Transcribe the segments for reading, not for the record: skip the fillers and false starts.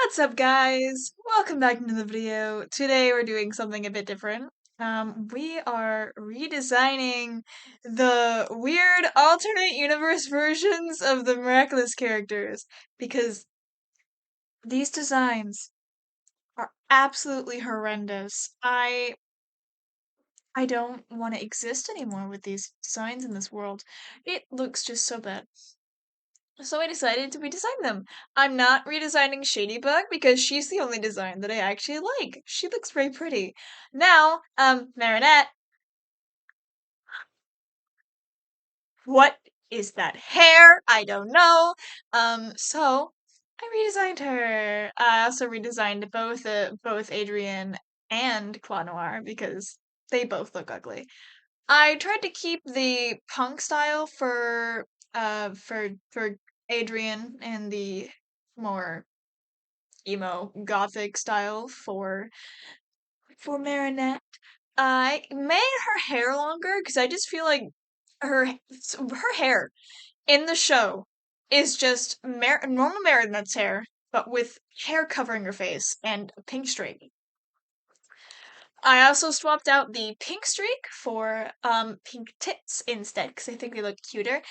What's up, guys? Welcome back into the video. Today we're doing something a bit different. We are redesigning the weird alternate universe versions of the miraculous characters because these designs are absolutely horrendous. I don't want to exist anymore with these designs in this world. It looks just so bad. So I decided to redesign them. I'm not redesigning Shadybug because she's the only design that I actually like. She looks very pretty. Now, Marinette, what is that hair? I don't know. So I redesigned her. I also redesigned both Adrian and Noir because they both look ugly. I tried to keep the punk style for Adrian and the more emo gothic style for Marinette. I made her hair longer because I just feel like her hair in the show is just normal Marinette's hair, but with hair covering her face and a pink streak. I also swapped out the pink streak for pink tits instead because I think they look cuter.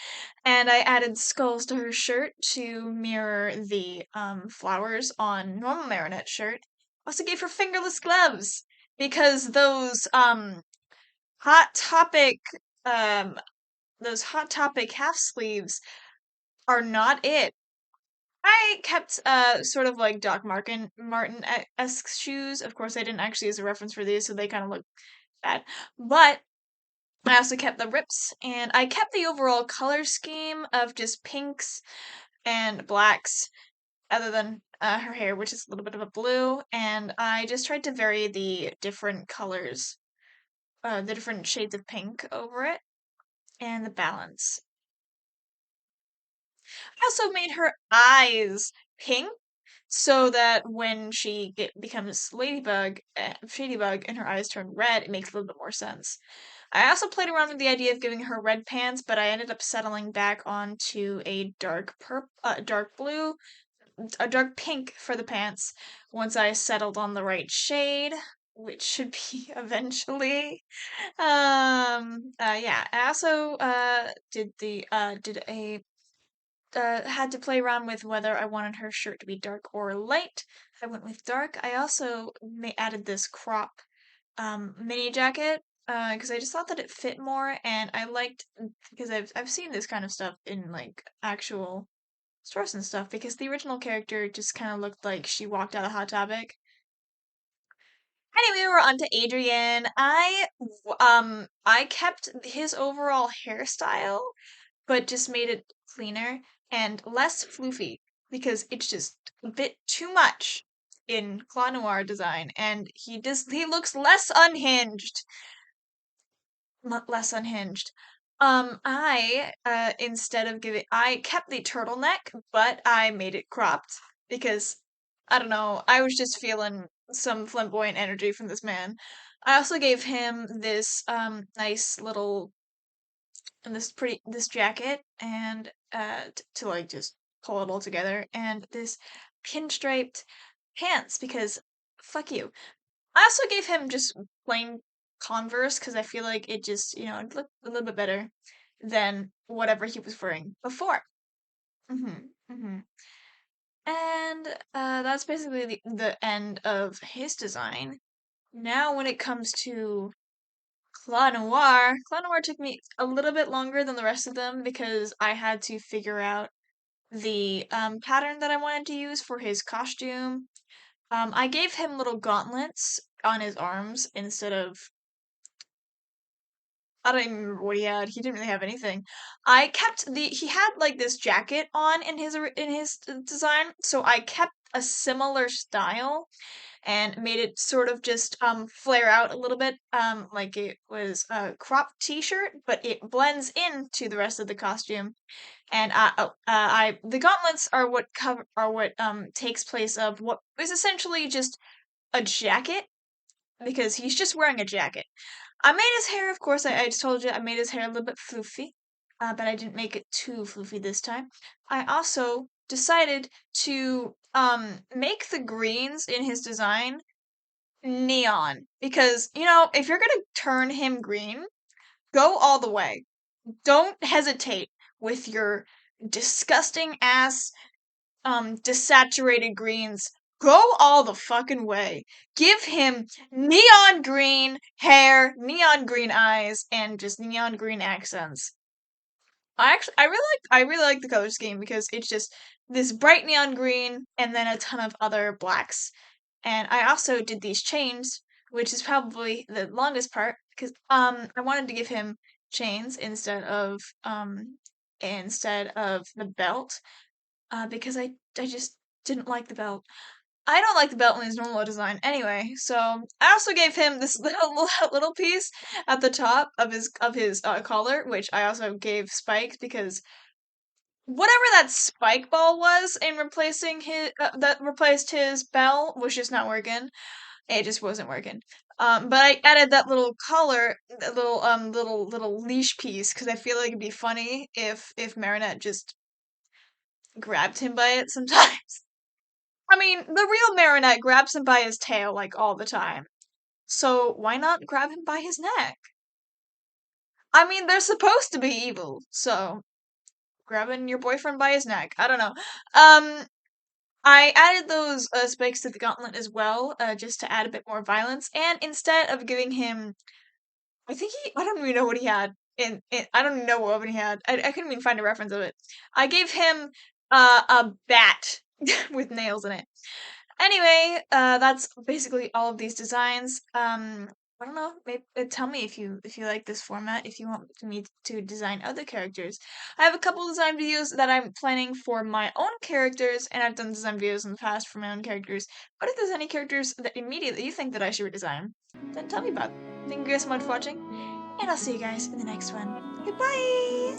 And I added skulls to her shirt to mirror the flowers on normal Marinette's shirt. Also gave her fingerless gloves because hot topic um those hot topic half sleeves are not it. I kept sort of like Doc Martin-esque shoes. Of course, I didn't actually use a reference for these, so they kind of look bad. But I also kept the rips, and I kept the overall color scheme of just pinks and blacks, other than her hair, which is a little bit of a blue. And I just tried to vary the different colors, the different shades of pink over it, and the balance. I also made her eyes pink so that when becomes Shadybug, and her eyes turn red, it makes a little bit more sense. I also played around with the idea of giving her red pants, but I ended up settling back onto a dark blue, a dark pink for the pants once I settled on the right shade, which should be eventually. Yeah. I also did a had to play around with whether I wanted her shirt to be dark or light. I went with dark. I also added this crop mini jacket because I just thought that it fit more, and I liked because I've seen this kind of stuff in like actual stores and stuff because the original character just kind of looked like she walked out of Hot Topic. Anyway, we're on to Adrian. I kept his overall hairstyle, but just made it cleaner and less floofy because it's just a bit too much in Claw Noir design, and he looks less unhinged. Less unhinged. Instead of giving, I kept the turtleneck, but I made it cropped because I don't know, I was just feeling some flamboyant energy from this man. I also gave him this nice little this jacket and to like just pull it all together, and this pinstriped pants because fuck you. I also gave him just plain Converse because I feel like it just, it looked a little bit better than whatever he was wearing before. hmm hmm And that's basically the end of his design. Now, when it comes to Claw Noir took me a little bit longer than the rest of them because I had to figure out the pattern that I wanted to use for his costume. I gave him little gauntlets on his arms instead of I don't even remember what he had. He didn't really have anything. I kept he had like this jacket on in his design, so I kept a similar style and made it sort of just flare out a little bit, like it was a cropped t-shirt, but it blends into the rest of the costume. And I the gauntlets are what takes place of what is essentially just a jacket because he's just wearing a jacket. I made his hair, of course. I just told you I made his hair a little bit floofy, but I didn't make it too floofy this time. I also decided to make the greens in his design neon because, you know, if you're gonna turn him green, go all the way. Don't hesitate with your disgusting ass desaturated greens. Go all the fucking way. Give him neon green hair, neon green eyes, and just neon green accents. I really like the color scheme because it's just this bright neon green and then a ton of other blacks. And I also did these chains, which is probably the longest part because I wanted to give him chains instead of the belt because I just didn't like the belt. I don't like the belt in his normal design anyway, so I also gave him this little piece at the top of his collar, which I also gave spikes because whatever that spike ball was in replacing his that replaced his bell was just not working. It just wasn't working. But I added that little collar, that little leash piece because I feel like it'd be funny if Marinette just grabbed him by it sometimes. I mean, the real Marinette grabs him by his tail like all the time. So why not grab him by his neck? I mean, they're supposed to be evil, so grabbing your boyfriend by his neck. I don't know. I added those spikes to the gauntlet as well, just to add a bit more violence. And instead of giving him, I don't even know what he had. I don't even know what weapon he had. I couldn't even find a reference of it. I gave him a bat with nails in it. Anyway, that's basically all of these designs. I don't know. Maybe tell me if you like this format. If you want me to design other characters, I have a couple design videos that I'm planning for my own characters, and I've done design videos in the past for my own characters. But if there's any characters that immediately you think that I should redesign, then tell me about it. Thank you guys so much for watching, and I'll see you guys in the next one. Goodbye.